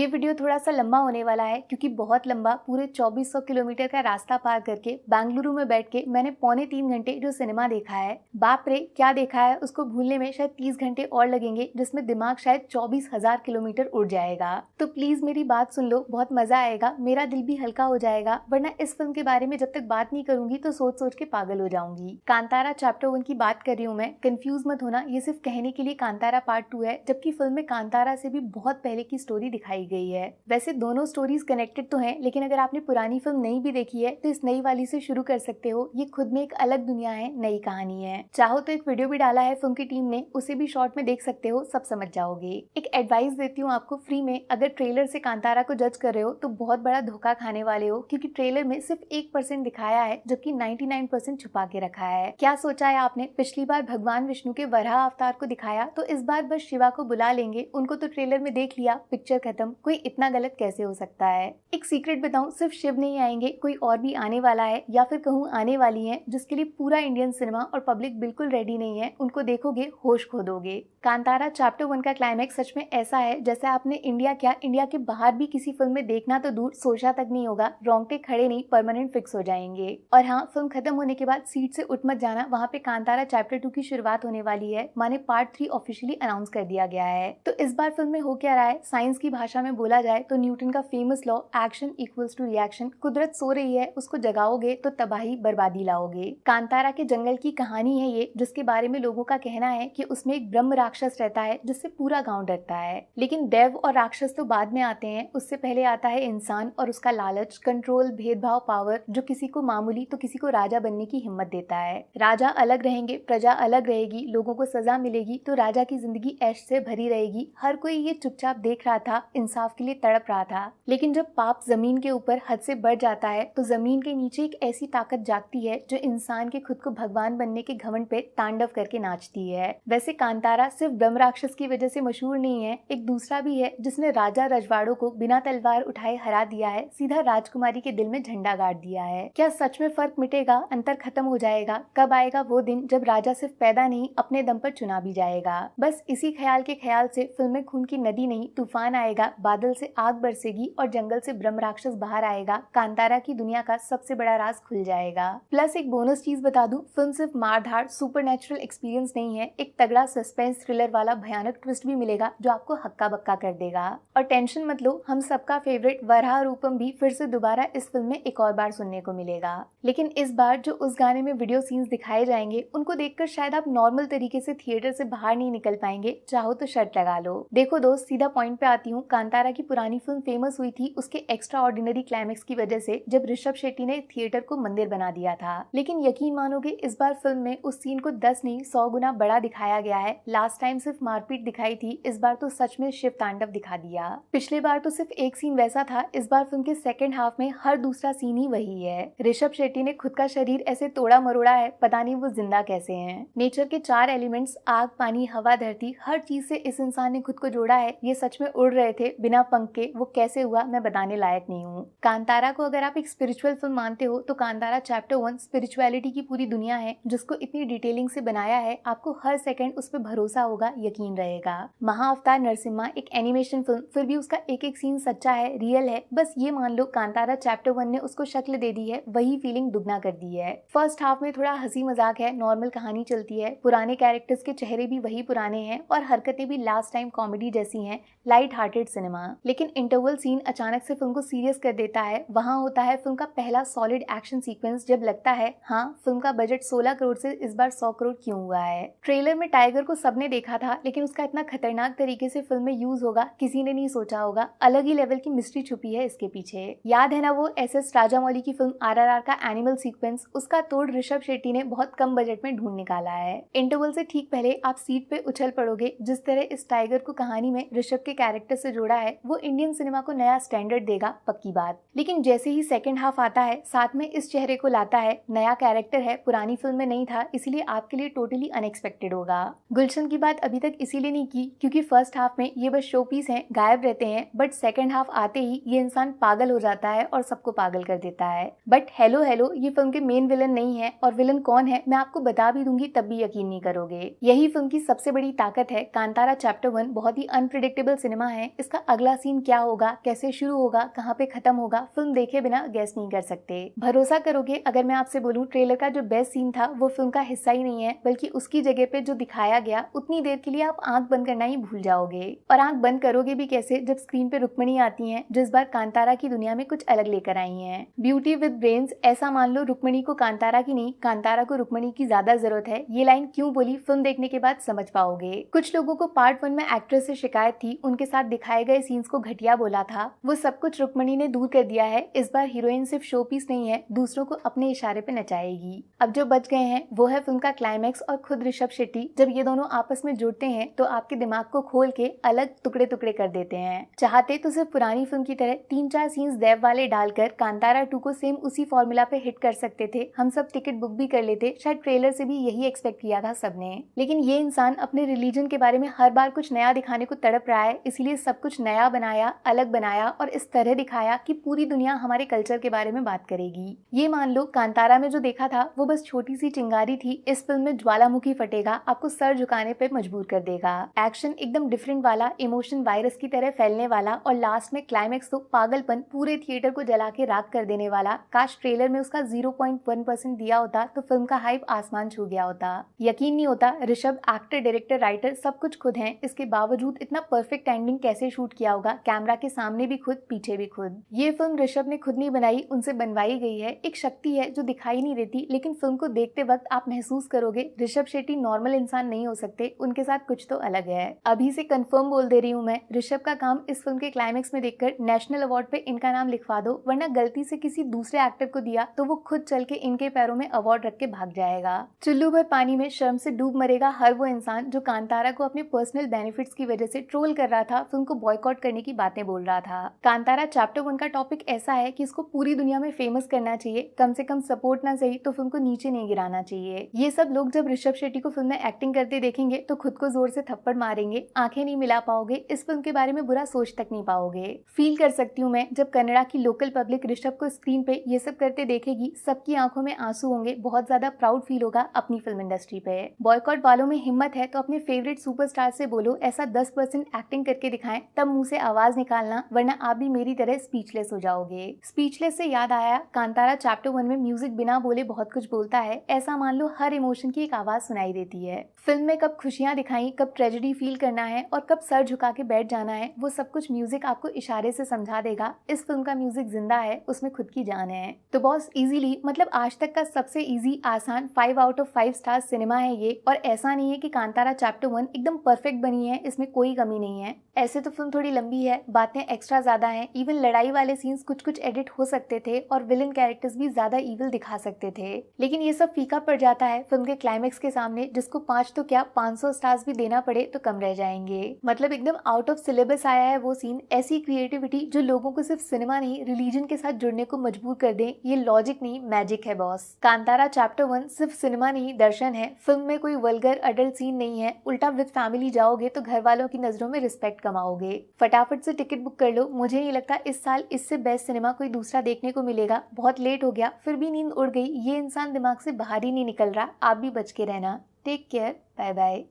ये वीडियो थोड़ा सा लंबा होने वाला है क्योंकि बहुत लंबा पूरे 2400 किलोमीटर का रास्ता पार करके बेंगलुरु में बैठ के मैंने पौने 3 घंटे जो सिनेमा देखा है, बाप रे क्या देखा है, उसको भूलने में शायद 30 घंटे और लगेंगे, जिसमें दिमाग शायद 24,000 किलोमीटर उड़ जाएगा। तो प्लीज मेरी बात सुन लो, बहुत मजा आएगा, मेरा दिल भी हल्का हो जाएगा, वरना इस फिल्म के बारे में जब तक बात नहीं करूंगी तो सोच सोच के पागल हो जाऊंगी। कांतारा चैप्टर 1 की बात कर रही हूँ मैं, कंफ्यूज मत होना, ये सिर्फ कहने के लिए कांतारा पार्ट 2 है, जबकि फिल्म में कांतारा से भी बहुत पहले की स्टोरी दिखाई गई है। वैसे दोनों स्टोरीज कनेक्टेड तो हैं, लेकिन अगर आपने पुरानी फिल्म नहीं भी देखी है तो इस नई वाली से शुरू कर सकते हो। ये खुद में एक अलग दुनिया है, नई कहानी है। चाहो तो एक वीडियो भी डाला है फिल्म की टीम ने, उसे भी शॉर्ट में देख सकते हो, सब समझ जाओगे। एक एडवाइस देती हूँ आपको फ्री में, अगर ट्रेलर से कांतारा को जज कर रहे हो तो बहुत बड़ा धोखा खाने वाले हो, क्योंकि ट्रेलर में सिर्फ 1% दिखाया है जबकि 99% छुपा के रखा है। क्या सोचा है आपने, पिछली बार भगवान विष्णु के वराह अवतार को दिखाया तो इस बार बस शिवा को बुला लेंगे, उनको तो ट्रेलर में देख लिया, पिक्चर खत्म। कोई इतना गलत कैसे हो सकता है। एक सीक्रेट बताऊं, सिर्फ शिव नहीं आएंगे, कोई और भी आने वाला है, या फिर कहूँ आने वाली है, जिसके लिए पूरा इंडियन सिनेमा और पब्लिक बिल्कुल रेडी नहीं है। उनको देखोगे होश खो दोगे। कांतारा चैप्टर 1 का क्लाइमैक्स सच में ऐसा है जैसे आपने इंडिया क्या, इंडिया के बाहर भी किसी फिल्म में देखना तो दूर सोचा तक नहीं होगा, रोंगटे खड़े नहीं परमानेंट फिक्स हो जाएंगे। और हाँ, फिल्म खत्म होने के बाद सीट से उठ मत जाना, वहाँ पे कांतारा चैप्टर 2 की शुरुआत होने वाली है, माने पार्ट 3 ऑफिशियली अनाउंस कर दिया गया है। तो इस बार फिल्म में हो क्या रहा है, साइंस की भाषा में बोला जाए तो न्यूटन का famous law action equals to reaction, कुदरत सो रही है, उसको जगाओगे तो तबाही बर्बादी लाओगे। कांतारा के जंगल की कहानी है ये, जिसके बारे में लोगों का कहना है कि उसमें एक ब्रह्म राक्षस रहता है जिससे पूरा गांव डरता है। लेकिन देव और राक्षस तो बाद में आते हैं, उससे पहले आता है इंसान और उसका लालच, कंट्रोल, भेदभाव, पावर, जो किसी को मामूली तो किसी को राजा बनने की हिम्मत देता है। राजा अलग रहेंगे, प्रजा अलग रहेगी, लोगों को सजा मिलेगी तो राजा की जिंदगी ऐश से भरी रहेगी। हर कोई ये चुपचाप देख रहा था, इंसाफ के लिए तड़प रहा था। लेकिन जब पाप जमीन के ऊपर हद से बढ़ जाता है तो जमीन के नीचे एक ऐसी ताकत जागती है जो इंसान के खुद को भगवान बनने के घमंड पे तांडव करके नाचती है। वैसे कांतारा सिर्फ ब्रह्म राक्षस की वजह से मशहूर नहीं है, एक दूसरा भी है जिसने राजा रजवाड़ों को बिना तलवार उठाए हरा दिया है, सीधा राजकुमारी के दिल में झंडा गाड़ दिया है। क्या सच में फर्क मिटेगा, अंतर खत्म हो जाएगा? कब आएगा वो दिन जब राजा सिर्फ पैदा नहीं अपने दम पर चुना भी जाएगा? बस इसी ख्याल के ख्याल से फिल्म में खून की नदी नहीं तूफान आएगा, बादल से आग बरसेगी और जंगल से ब्रह्म राक्षस बाहर आएगा। कांतारा की दुनिया का सबसे बड़ा राज खुल जाएगा। प्लस एक बोनस चीज बता दूं, फिल्म सिर्फ मारधाड़ सुपरनैचुरल एक्सपीरियंस नहीं है, एक तगड़ा सस्पेंस थ्रिलर वाला भयानक ट्विस्ट भी मिलेगा जो आपको हक्का बक्का कर देगा। और टेंशन मत लो, हम सबका फेवरेट वराह रूपम भी फिर से दोबारा इस फिल्म में एक और बार सुनने को मिलेगा। लेकिन इस बार जो उस गाने में वीडियो सीन्स दिखाए जाएंगे उनको देखकर शायद आप नॉर्मल तरीके से थिएटर से बाहर नहीं निकल पाएंगे। चाहो तो शर्त लगा लो। देखो दोस्त, सीधा पॉइंट पे आती हूँ। कांतारा की पुरानी फिल्म फेमस हुई थी उसके एक्स्ट्रा ऑर्डिनरी क्लाइमेक्स की वजह से, जब ऋषभ शेट्टी ने थिएटर को मंदिर बना दिया था। लेकिन यकीन मानोगे, इस बार फिल्म में उस सीन को 10 नहीं 100 गुना बड़ा दिखाया गया है। लास्ट टाइम सिर्फ मारपीट दिखाई थी, इस बार तो सच में शिव तांडव दिखा दिया। पिछले बार तो सिर्फ एक सीन वैसा था, इस बार फिल्म के सेकंड हाफ में हर दूसरा सीन ही वही है। ऋषभ शेट्टी ने खुद का शरीर ऐसे तोड़ा मरोड़ा है, पता नहीं वो जिंदा कैसे हैं। नेचर के 4 एलिमेंट्स आग, पानी, हवा, धरती, हर चीज से इस इंसान ने खुद को जोड़ा है। ये सच में उड़ रहे थे बिना पंख के, वो कैसे हुआ मैं बताने लायक नहीं हूँ। कांतारा को अगर आप एक स्पिरिचुअल फिल्म मानते हो तो कांतारा चैप्टर 1 स्पिरिचुअलिटी की पूरी दुनिया है, जिसको इतनी डिटेलिंग से बनाया है, आपको हर सेकंड उस पर भरोसा होगा, यकीन रहेगा। महाअवतार नरसिम्हा एक एनिमेशन फिल्म, फिर भी उसका एक एक सीन सच्चा है, रियल है। बस ये मान लो कांतारा चैप्टर 1 ने उसको शक्ल दे दी है, वही फीलिंग दुगना कर दी है। फर्स्ट हाफ में थोड़ा हंसी मजाक है, नॉर्मल कहानी चलती है, पुराने कैरेक्टर्स के चेहरे भी वही पुराने हैं और हरकतें भी लास्ट टाइम कॉमेडी जैसी हैं, लाइट हार्टेड सिनेमा। लेकिन इंटरवल सीन अचानक से फिल्म को सीरियस कर देता है। वहाँ होता है फिल्म का पहला सॉलिड एक्शन सीक्वेंस, जब लगता है हाँ, फिल्म का बजट 16 करोड़ से इस बार 100 करोड़ क्यों हुआ है। ट्रेलर में टाइगर को सबने देखा था, लेकिन उसका इतना खतरनाक तरीके से फिल्म में यूज होगा किसी ने नहीं सोचा होगा। अलग ही लेवल की मिस्ट्री छुपी है इसके पीछे। याद है ना वो SS राजामौली की फिल्म RRR का एनिमल सीक्वेंस, उसका तोड़ ऋषभ शेट्टी ने बहुत कम बजट में ढूंढ निकाला है। इंटरवल से ठीक पहले आप सीट पे उछल पड़ोगे। जिस तरह इस टाइगर को कहानी में ऋषभ के कैरेक्टर से जोड़ा है, वो इंडियन सिनेमा को नया स्टैंडर्ड देगा, पक्की बात। लेकिन जैसे ही सेकंड हाफ आता है, साथ में इस चेहरे को लाता है, नया कैरेक्टर है, पुरानी फिल्म में नहीं था, इसलिए आपके लिए टोटली अनएक्सपेक्टेड होगा। गुलशन की बात अभी तक इसीलिए नहीं की क्योंकि फर्स्ट हाफ में ये बस शो पीस हैं, गायब रहते हैं, बट सेकंड हाफ आते ही ये इंसान पागल हो जाता है और सबको पागल कर देता है। बट हेलो ये फिल्म के मेन विलन नहीं है, और विलन कौन है मैं आपको बता भी दूंगी तब भी यकीन नहीं करोगे। यही फिल्म की सबसे बड़ी ताकत है। कांतारा चैप्टर 1 बहुत ही अनप्रिडिक्टेबल सिनेमा है, इसका अगला सीन क्या होगा, कैसे शुरू होगा, कहाँ पे खत्म होगा, फिल्म देखे बिना गेस नहीं कर सकते। भरोसा करोगे अगर मैं आपसे बोलूं ट्रेलर का जो बेस्ट सीन था वो फिल्म का हिस्सा ही नहीं है, बल्कि उसकी जगह पे जो दिखाया गया उतनी देर के लिए आप आंख बंद करना ही भूल जाओगे। और आंख बंद करोगे भी कैसे जब स्क्रीन पे रुक्मिणी आती हैं, जो इस बार कांतारा की दुनिया में कुछ अलग लेकर आई हैं। ब्यूटी विद ब्रेन्स, ऐसा मान लो रुक्मिणी को कांतारा की नहीं, कांतारा को रुक्मिणी की ज्यादा जरूरत है। ये लाइन क्यों बोली फिल्म देखने के बाद समझ पाओगे। कुछ लोगों को पार्ट 1 में एक्ट्रेस से शिकायत थी, उनके साथ दिखाए गए सीन्स को घटिया बोला था। वो सब कुछ रुक्मिणी ने दूर कर दिया है। इस बार हीरोइन सिर्फ शो पीस नहीं है, दूसरों को अपने इशारे पे नचाएगी। अब जो बच गए हैं वो है फिल्म का क्लाइमैक्स और खुद ऋषभ शेट्टी। जब ये दोनों आपस में जुड़ते हैं तो आपके दिमाग को खोल के अलग टुकड़े टुकड़े कर देते हैं। चाहते तो सिर्फ पुरानी फिल्म की तरह 3-4 सीन्स देव वाले डालकर कांतारा 2 को सेम उसी फॉर्मूला पे हिट कर सकते थे। हम सब टिकट बुक भी कर लेते, शायद ट्रेलर से भी यही एक्सपेक्ट किया था सबने। लेकिन ये इंसान अपने रिलीजन के बारे में हर बार कुछ नया दिखाने को तड़प रहा है, इसीलिए सब कुछ नया बनाया, अलग बनाया और इस तरह दिखाया कि पूरी दुनिया हमारे कल्चर के बारे में बात करेगी। ये मान लो कांतारा में जो देखा था वो बस छोटी सी चिंगारी थी, इस फिल्म में ज्वालामुखी फटेगा, आपको सर झुकाने पे मजबूर कर देगा। एक्शन एकदम डिफरेंट वाला, इमोशन वायरस की तरह फैलने वाला और लास्ट में क्लाइमैक्स तो पागलपन, पूरे थिएटर को जला के राख कर देने वाला। काश ट्रेलर में उसका 0.1% दिया होता तो फिल्म का हाइप आसमान छू गया होता। यकीन नहीं होता ऋषभ एक्टर, डायरेक्टर, राइटर सब कुछ खुद हैं, इसके बावजूद इतना परफेक्ट एंडिंग कैसे शूट किया होगा। कैमरा के सामने भी खुद, पीछे भी खुद। ये फिल्म ऋषभ ने खुद नहीं बनाई, उनसे बनवाई गई है। एक शक्ति है जो दिखाई नहीं देती, लेकिन फिल्म को देखते वक्त आप महसूस करोगे ऋषभ शेट्टी नॉर्मल इंसान नहीं हो सकते, उनके साथ कुछ तो अलग है। अभी से कंफर्म बोल दे रही हूँ मैं, ऋषभ का काम इस फिल्म के क्लाइमैक्स में देखकर नेशनल अवार्ड पे इनका नाम लिखवा दो, वरना गलती से किसी दूसरे एक्टर को दिया तो वो खुद चल के इनके पैरों में अवार्ड रख के भाग जाएगा। चुल्लू भर पानी में शर्म से डूब मरेगा हर वो इंसान जो कांतारा को अपने पर्सनल बेनिफिट्स की वजह से ट्रोल कर रहा था, फिल्म को बॉयकॉट करने की बातें बोल रहा था। कांतारा चैप्टर 1 का टॉपिक ऐसा है कि इसको पूरी दुनिया में फेमस करना चाहिए, कम से कम सपोर्ट ना सही तो फिल्म को नीचे नहीं गिराना चाहिए। ये सब लोग जब ऋषभ शेट्टी को फिल्म में एक्टिंग करते देखेंगे तो खुद को जोर से थप्पड़ मारेंगे, आंखें नहीं मिला पाओगे, इस फिल्म के बारे में बुरा सोच तक नहीं पाओगे। फील कर सकती हूँ मैं, जब कन्नड़ा की लोकल पब्लिक ऋषभ को स्क्रीन पे ये सब करते देखेगी, सबकी आंखों में आंसू होंगे, बहुत ज्यादा प्राउड फील होगा अपनी फिल्म इंडस्ट्री पे। बॉयकॉट वालों में हिम्मत है तो अपने फेवरेट सुपरस्टार से बोलो ऐसा 10% एक्टिंग करके दिखाएं, तब मुंह से आवाज निकालना, वरना आप भी मेरी तरह स्पीचलेस हो जाओगे। स्पीचलेस से याद आया, कांतारा चैप्टर 1 में म्यूजिक बिना बोले बहुत कुछ बोलता है। ऐसा मान लो हर इमोशन की एक आवाज सुनाई देती है। फिल्म में कब खुशियां दिखाई, कब ट्रेजेडी फील करना है और कब सर झुका के बैठ जाना है, वो सब कुछ म्यूजिक आपको इशारे से समझा देगा। इस फिल्म का म्यूजिक जिंदा है, उसमें खुद की जान है। तो बॉस इजीली, मतलब आज तक का सबसे इजी, आसान 5 आउट ऑफ 5 स्टार सिनेमा है ये। और ऐसा नहीं है कि कांतारा चैप्टर 1 एकदम परफेक्ट बनी है, इसमें कोई कमी नहीं है। ऐसे तो फिल्म थोड़ी लंबी है, बातें एक्स्ट्रा ज्यादा हैं, इवन लड़ाई वाले सीन्स कुछ एडिट हो सकते थे और विलन कैरेक्टर्स भी ज्यादा इविल दिखा सकते थे, लेकिन ये सब फीका पड़ जाता है फिल्म के क्लाइमैक्स के सामने, जिसको 5 तो क्या 500 स्टार्स भी देना पड़े तो कम रह जाएंगे। मतलब एकदम आउट ऑफ सिलेबस आया है वो सीन। ऐसी क्रिएटिविटी जो लोगों को सिर्फ सिनेमा नहीं रिलीजन के साथ जुड़ने को मजबूर कर दे, ये लॉजिक नहीं मैजिक है बॉस। कांतारा चैप्टर 1 सिर्फ सिनेमा नहीं दर्शन है। फिल्म में कोई वल्गर अडल्ट सीन नहीं है, उल्टा विद फैमिली जाओगे तो घर वालों की नजरों में रिस्पेक्ट कमाओगे। फटाफट से टिकट बुक कर लो, मुझे नहीं लगता इस साल इससे बेस्ट सिनेमा कोई दूसरा देखने को मिलेगा। बहुत लेट हो गया, फिर भी नींद उड़ गई, ये इंसान दिमाग से बाहर ही नहीं निकल रहा। आप भी बच के रहना। Take care, bye bye.